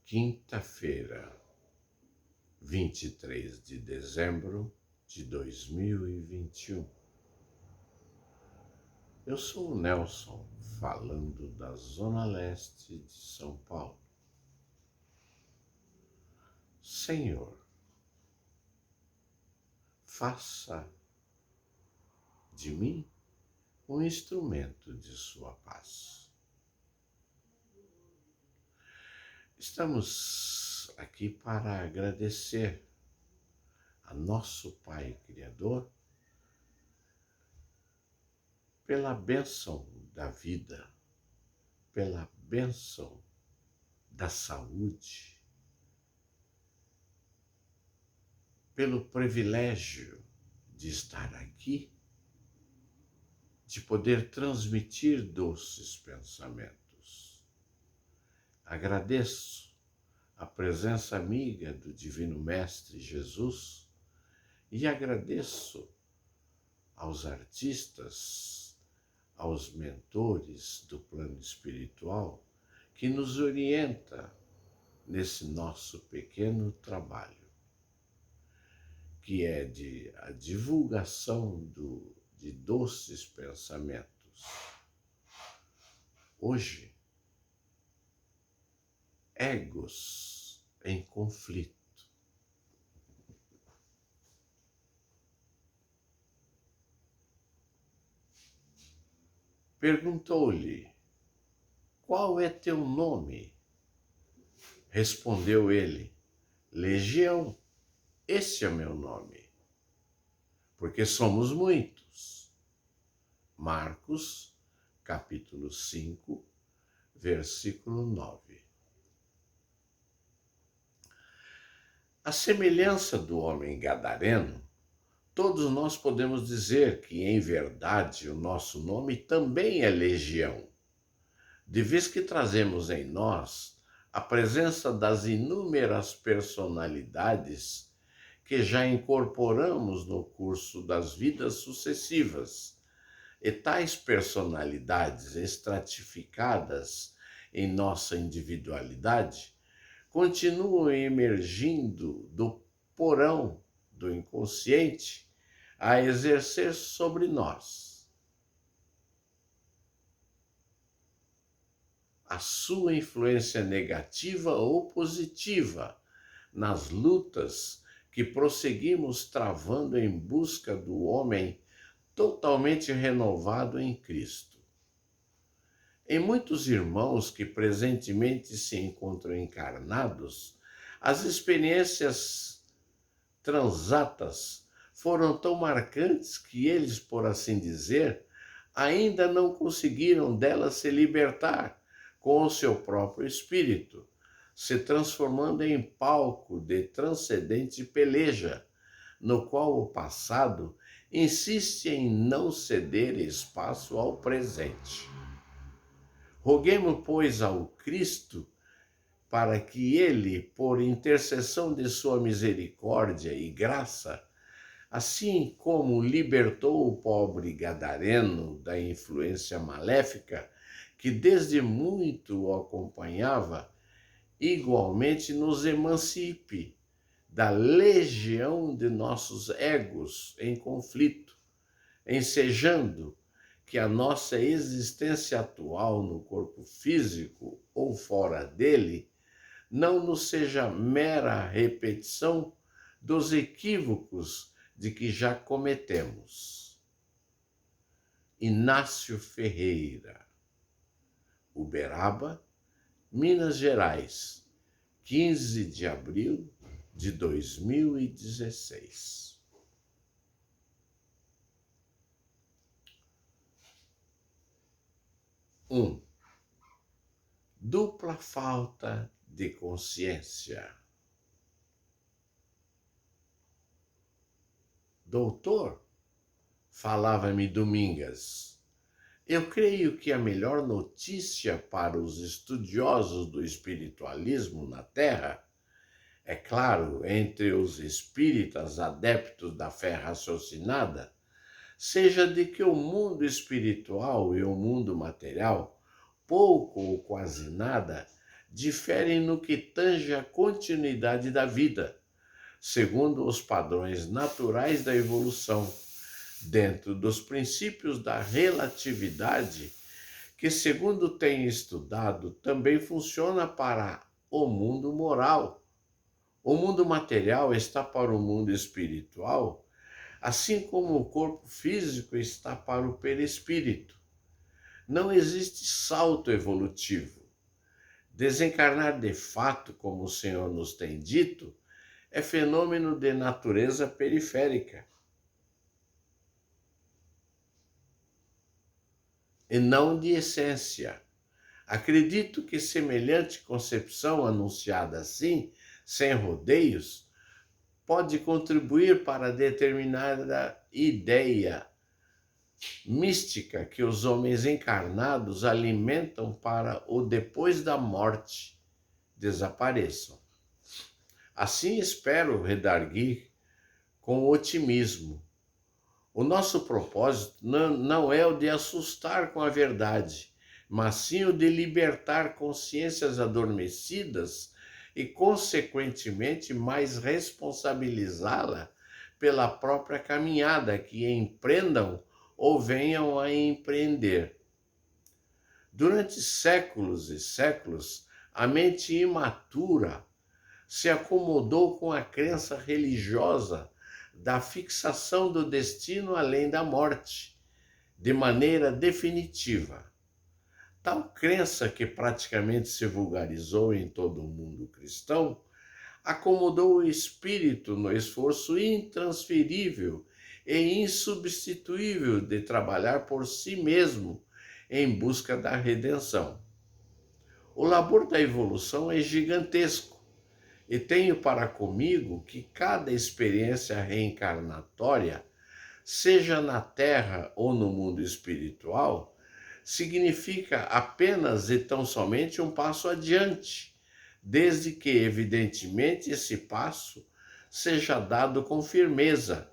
Quinta-feira, 23 de dezembro de 2021. Eu sou o Nelson, falando da Zona Leste de São Paulo. Senhor, faça de mim um instrumento de sua paz. Estamos aqui para agradecer a nosso Pai Criador pela bênção da vida, pela bênção da saúde, pelo privilégio de estar aqui, de poder transmitir doces pensamentos. Agradeço a presença amiga do Divino Mestre Jesus e agradeço aos artistas, aos mentores do plano espiritual que nos orienta nesse nosso pequeno trabalho, que é a divulgação de doces pensamentos. Hoje, egos em conflito. Perguntou-lhe: qual é teu nome? Respondeu ele: Legião, esse é meu nome, porque somos muitos. Marcos, capítulo 5, versículo 9. À semelhança do homem gadareno, todos nós podemos dizer que, em verdade, o nosso nome também é Legião, de vez que trazemos em nós a presença das inúmeras personalidades que já incorporamos no curso das vidas sucessivas, e tais personalidades estratificadas em nossa individualidade continuam emergindo do porão do inconsciente a exercer sobre nós a sua influência negativa ou positiva nas lutas que prosseguimos travando em busca do homem totalmente renovado em Cristo. Em muitos irmãos que presentemente se encontram encarnados, as experiências transatas foram tão marcantes que eles, por assim dizer, ainda não conseguiram delas se libertar com o seu próprio espírito, se transformando em palco de transcendente peleja, no qual o passado insiste em não ceder espaço ao presente. Roguemos, pois, ao Cristo para que ele, por intercessão de sua misericórdia e graça, assim como libertou o pobre gadareno da influência maléfica que desde muito o acompanhava, igualmente nos emancipe da legião de nossos egos em conflito, ensejando que a nossa existência atual no corpo físico ou fora dele não nos seja mera repetição dos equívocos de que já cometemos. Inácio Ferreira, Uberaba, Minas Gerais, 15 de abril de 2016. Dupla falta de consciência. Doutor, falava-me Domingas, eu creio que a melhor notícia para os estudiosos do espiritualismo na Terra, é claro, entre os espíritas adeptos da fé raciocinada, seja de que o mundo espiritual e o mundo material, pouco ou quase nada, diferem no que tange à continuidade da vida, segundo os padrões naturais da evolução, dentro dos princípios da relatividade, que, segundo tenho estudado, também funciona para o mundo moral. O mundo material está para o mundo espiritual, assim como o corpo físico está para o perispírito. Não existe salto evolutivo. Desencarnar de fato, como o Senhor nos tem dito, é fenômeno de natureza periférica e não de essência. Acredito que semelhante concepção anunciada assim, sem rodeios, pode contribuir para determinada ideia mística que os homens encarnados alimentam para o depois da morte desapareçam. Assim espero redarguir com otimismo. O nosso propósito não é o de assustar com a verdade, mas sim o de libertar consciências adormecidas e, consequentemente, mais responsabilizá-la pela própria caminhada que empreendam ou venham a empreender. Durante séculos e séculos, a mente imatura se acomodou com a crença religiosa da fixação do destino além da morte, de maneira definitiva. Tal crença, que praticamente se vulgarizou em todo o mundo cristão, acomodou o espírito no esforço intransferível e insubstituível de trabalhar por si mesmo em busca da redenção. O labor da evolução é gigantesco e tenho para comigo que cada experiência reencarnatória, seja na Terra ou no mundo espiritual, significa apenas e tão somente um passo adiante, desde que, evidentemente, esse passo seja dado com firmeza,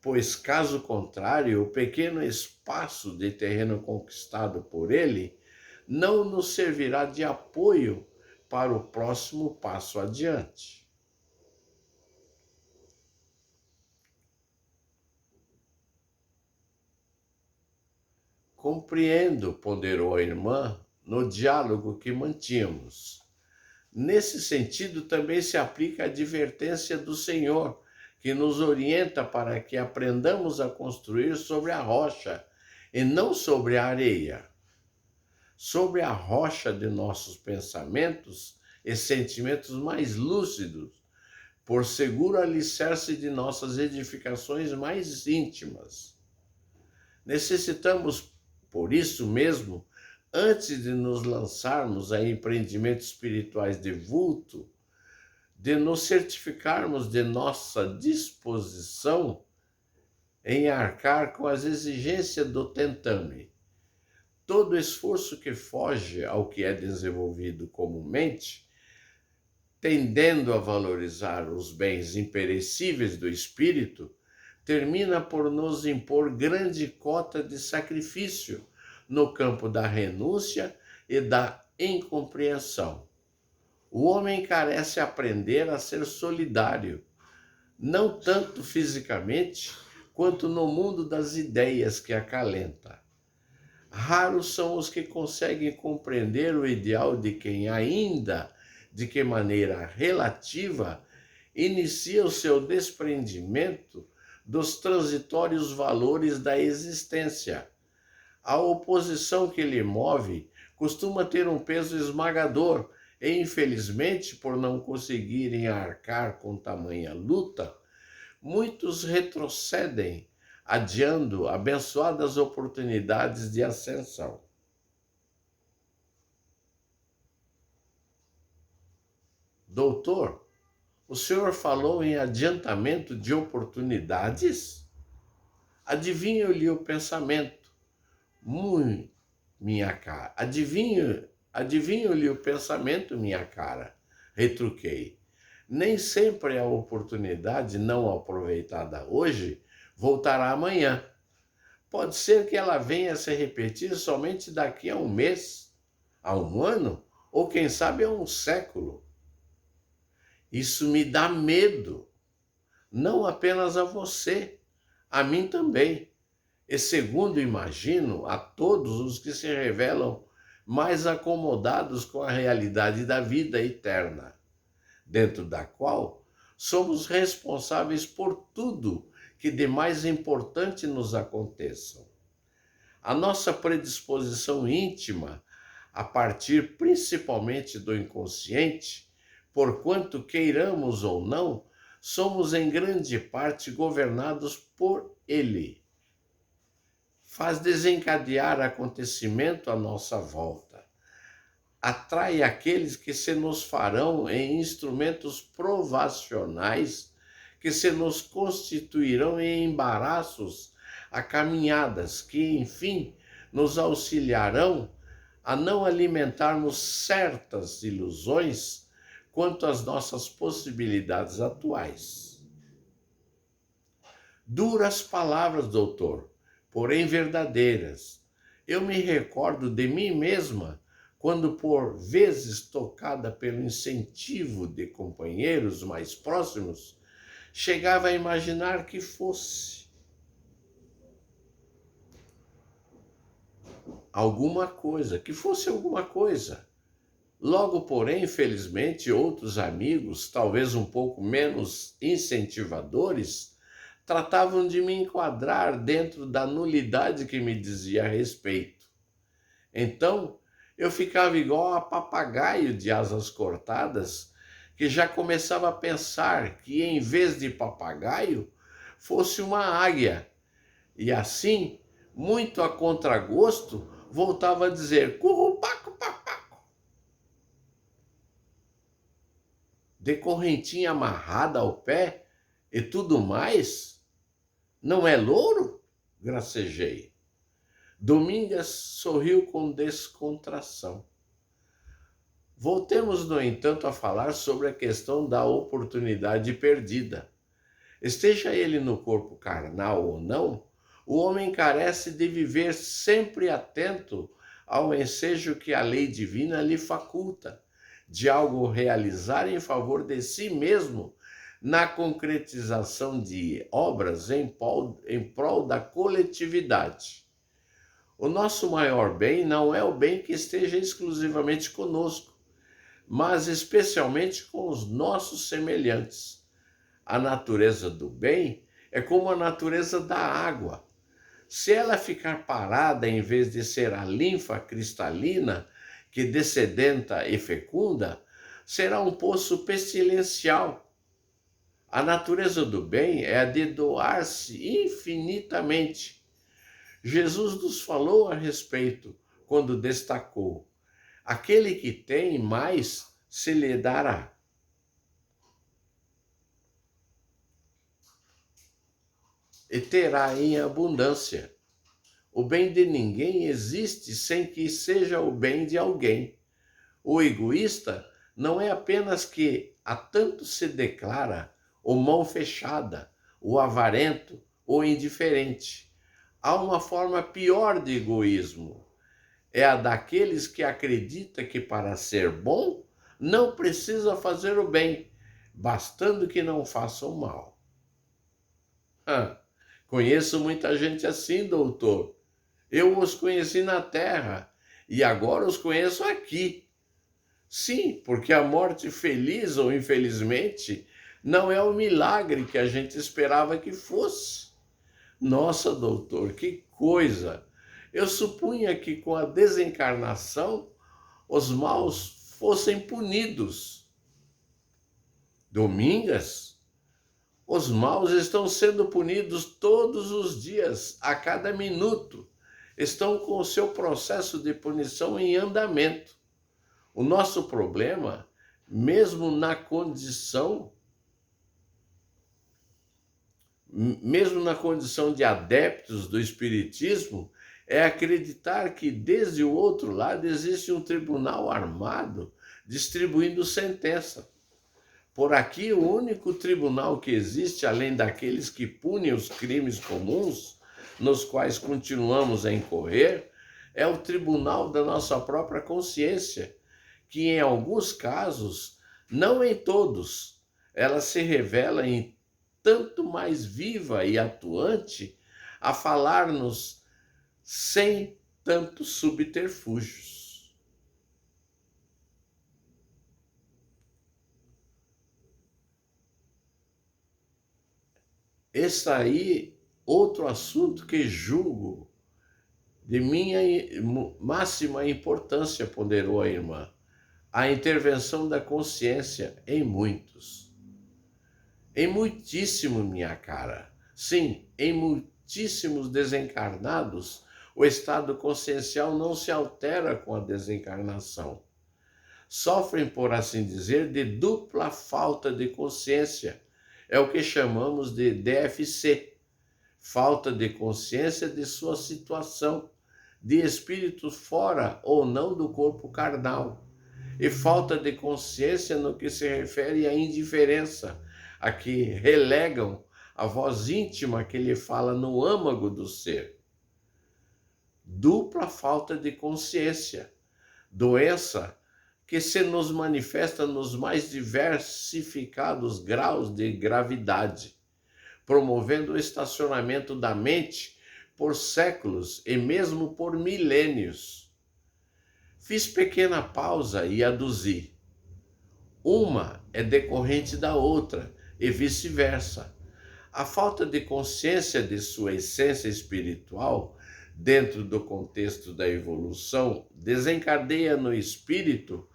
pois, caso contrário, o pequeno espaço de terreno conquistado por ele não nos servirá de apoio para o próximo passo adiante. Compreendo, ponderou a irmã, no diálogo que mantínhamos. Nesse sentido, também se aplica a advertência do Senhor, que nos orienta para que aprendamos a construir sobre a rocha e não sobre a areia. Sobre a rocha de nossos pensamentos e sentimentos mais lúcidos, por seguro alicerce de nossas edificações mais íntimas. Necessitamos, por isso mesmo, antes de nos lançarmos a empreendimentos espirituais de vulto, de nos certificarmos de nossa disposição em arcar com as exigências do tentame. Todo esforço que foge ao que é desenvolvido comumente, tendendo a valorizar os bens imperecíveis do espírito, termina por nos impor grande cota de sacrifício no campo da renúncia e da incompreensão. O homem carece aprender a ser solidário, não tanto fisicamente, quanto no mundo das ideias que acalenta. Raros são os que conseguem compreender o ideal de quem ainda, de que maneira relativa, inicia o seu desprendimento dos transitórios valores da existência. A oposição que lhe move costuma ter um peso esmagador e, infelizmente, por não conseguirem arcar com tamanha luta, muitos retrocedem, adiando abençoadas oportunidades de ascensão. Doutor, o senhor falou em adiantamento de oportunidades? Adivinho-lhe o pensamento. Minha cara. Adivinho-lhe o pensamento, minha cara. Retruquei. Nem sempre a oportunidade não aproveitada hoje voltará amanhã. Pode ser que ela venha a se repetir somente daqui a um mês, a um ano ou quem sabe há um século. Isso me dá medo, não apenas a você, a mim também. E segundo imagino, a todos os que se revelam mais acomodados com a realidade da vida eterna, dentro da qual somos responsáveis por tudo que de mais importante nos aconteça. A nossa predisposição íntima, a partir principalmente do inconsciente, porquanto queiramos ou não, somos em grande parte governados por ele. Faz desencadear acontecimento à nossa volta. Atrai aqueles que se nos farão em instrumentos provacionais, que se nos constituirão em embaraços a caminhadas que, enfim, nos auxiliarão a não alimentarmos certas ilusões quanto às nossas possibilidades atuais. Duras palavras, doutor, porém verdadeiras. Eu me recordo de mim mesma quando, por vezes tocada pelo incentivo de companheiros mais próximos, chegava a imaginar que fosse alguma coisa. Logo, porém, felizmente, outros amigos, talvez um pouco menos incentivadores, tratavam de me enquadrar dentro da nulidade que me dizia a respeito. Então, eu ficava igual a papagaio de asas cortadas, que já começava a pensar que, em vez de papagaio, fosse uma águia. E assim, muito a contragosto, voltava a dizer currupaco papaco. De correntinha amarrada ao pé e tudo mais, não é louro? Gracejei. Domingas sorriu com descontração. Voltemos, no entanto, a falar sobre a questão da oportunidade perdida. Esteja ele no corpo carnal ou não, o homem carece de viver sempre atento ao ensejo que a lei divina lhe faculta, de algo realizar em favor de si mesmo, na concretização de obras em prol da coletividade. O nosso maior bem não é o bem que esteja exclusivamente conosco, mas especialmente com os nossos semelhantes. A natureza do bem é como a natureza da água. Se ela ficar parada em vez de ser a linfa cristalina que dessedenta e fecunda, será um poço pestilencial. A natureza do bem é a de doar-se infinitamente. Jesus nos falou a respeito quando destacou: aquele que tem mais se lhe dará. E terá em abundância. O bem de ninguém existe sem que seja o bem de alguém. O egoísta não é apenas que a tanto se declara o mão fechada, o avarento, o indiferente. Há uma forma pior de egoísmo. É a daqueles que acredita que para ser bom não precisa fazer o bem, bastando que não faça o mal. Conheço muita gente assim, doutor. Eu os conheci na terra e agora os conheço aqui. Sim, porque a morte, feliz ou infelizmente, não é o milagre que a gente esperava que fosse. Nossa, doutor, que coisa! Eu supunha que com a desencarnação os maus fossem punidos. Domingas? Os maus estão sendo punidos todos os dias, a cada minuto. Estão com o seu processo de punição em andamento. O nosso problema, mesmo na condição de adeptos do espiritismo, é acreditar que desde o outro lado existe um tribunal armado distribuindo sentença. Por aqui, o único tribunal que existe, além daqueles que punem os crimes comuns, nos quais continuamos a incorrer, é o tribunal da nossa própria consciência, que em alguns casos, não em todos, ela se revela em tanto mais viva e atuante a falar-nos sem tantos subterfúgios. Esse aí, outro assunto que julgo de minha máxima importância, ponderou a irmã, a intervenção da consciência em muitos. Em muitíssimo, minha cara. Sim, em muitíssimos desencarnados, o estado consciencial não se altera com a desencarnação. Sofrem, por assim dizer, de dupla falta de consciência. É o que chamamos de DFC, falta de consciência de sua situação, de espírito fora ou não do corpo carnal, e falta de consciência no que se refere à indiferença, a que relegam a voz íntima que lhe fala no âmago do ser. Dupla falta de consciência, doença que se nos manifesta nos mais diversificados graus de gravidade, promovendo o estacionamento da mente por séculos e mesmo por milênios. Fiz pequena pausa e aduzi. Uma é decorrente da outra e vice-versa. A falta de consciência de sua essência espiritual, dentro do contexto da evolução, desencadeia no espírito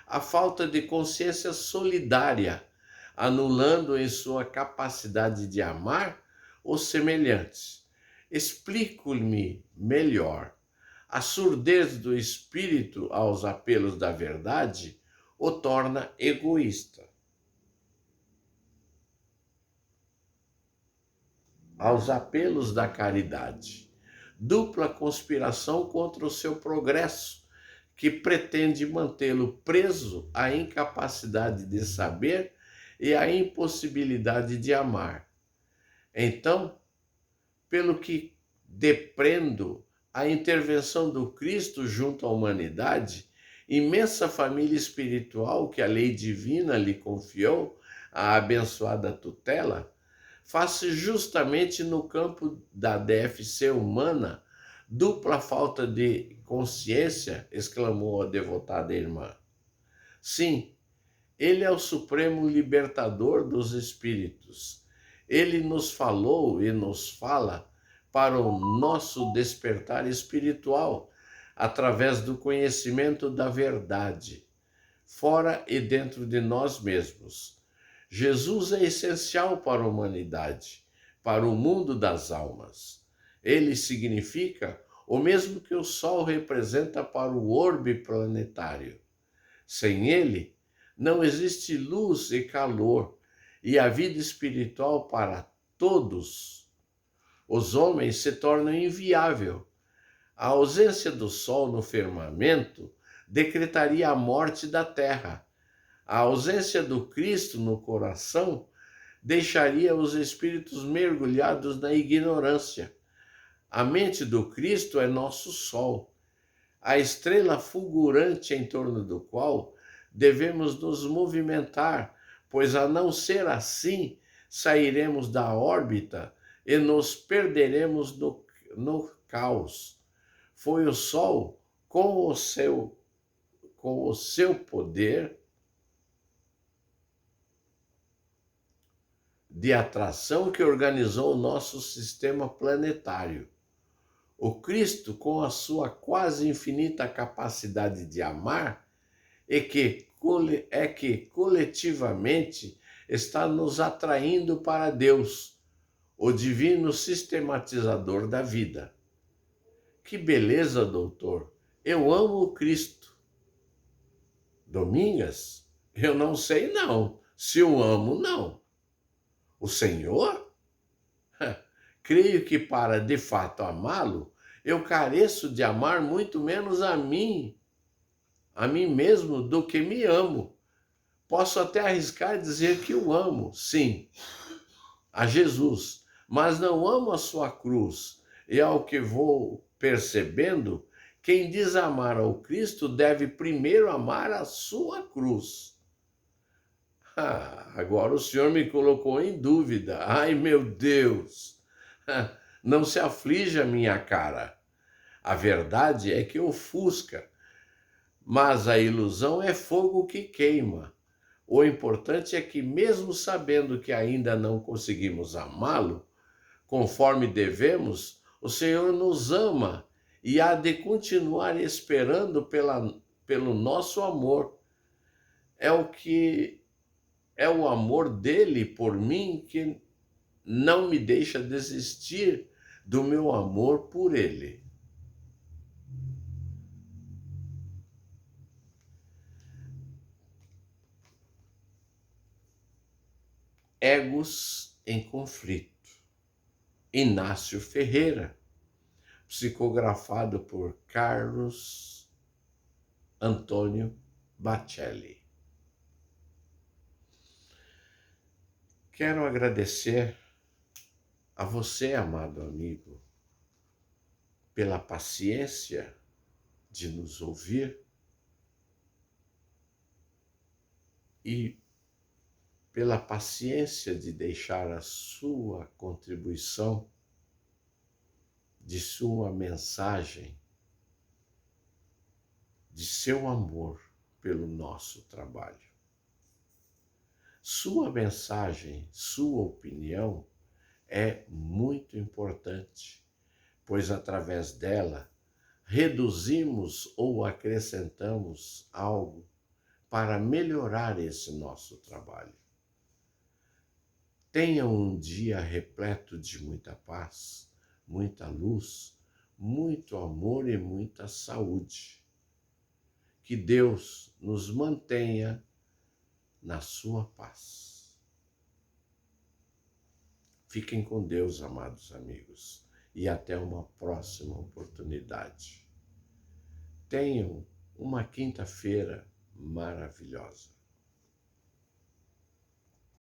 a falta de consciência solidária, anulando em sua capacidade de amar os semelhantes. Explico-me melhor. A surdez do espírito aos apelos da verdade o torna egoísta. Aos apelos da caridade. Dupla conspiração contra o seu progresso, que pretende mantê-lo preso à incapacidade de saber e à impossibilidade de amar. Então, pelo que depreendo a intervenção do Cristo junto à humanidade, imensa família espiritual que a lei divina lhe confiou, a abençoada tutela, faz-se justamente no campo da DFC humana, dupla falta de consciência, exclamou a devotada irmã. Sim, ele é o supremo libertador dos espíritos. Ele nos falou e nos fala para o nosso despertar espiritual, através do conhecimento da verdade, fora e dentro de nós mesmos. Jesus é essencial para a humanidade, para o mundo das almas. Ele significa o mesmo que o Sol representa para o orbe planetário. Sem ele, não existe luz e calor, e a vida espiritual para todos os homens se torna inviável. A ausência do Sol no firmamento decretaria a morte da Terra. A ausência do Cristo no coração deixaria os espíritos mergulhados na ignorância. A mente do Cristo é nosso sol, a estrela fulgurante em torno do qual devemos nos movimentar, pois a não ser assim, sairemos da órbita e nos perderemos no caos. Foi o Sol, com o seu poder de atração, que organizou o nosso sistema planetário. O Cristo, com a sua quase infinita capacidade de amar, que coletivamente está nos atraindo para Deus, o divino sistematizador da vida. Que beleza, doutor! Eu amo o Cristo. Domingas? Eu não sei não. Se eu amo, não. O Senhor? Creio que para de fato amá-lo, eu careço de amar muito menos a mim mesmo, do que me amo. Posso até arriscar dizer que o amo, sim, a Jesus, mas não amo a sua cruz. E ao que vou percebendo, Quem diz amar ao Cristo deve primeiro amar a sua cruz. Agora o senhor me colocou em dúvida. Ai, meu Deus! Não se aflija, minha cara. A verdade é que ofusca, mas a ilusão é fogo que queima. O importante é que, mesmo sabendo que ainda não conseguimos amá-lo conforme devemos, o Senhor nos ama e há de continuar esperando pelo nosso amor. É o amor dele por mim que não me deixa desistir do meu amor por ele. Egos em conflito. Inácio Ferreira, psicografado por Carlos Antônio Bacelli. Quero agradecer a você, amado amigo, pela paciência de nos ouvir e pela paciência de deixar a sua contribuição, de sua mensagem, de seu amor pelo nosso trabalho. Sua mensagem, sua opinião é muito importante, pois através dela reduzimos ou acrescentamos algo para melhorar esse nosso trabalho. Tenha um dia repleto de muita paz, muita luz, muito amor e muita saúde. Que Deus nos mantenha na sua paz. Fiquem com Deus, amados amigos, e até uma próxima oportunidade. Tenham uma quinta-feira maravilhosa.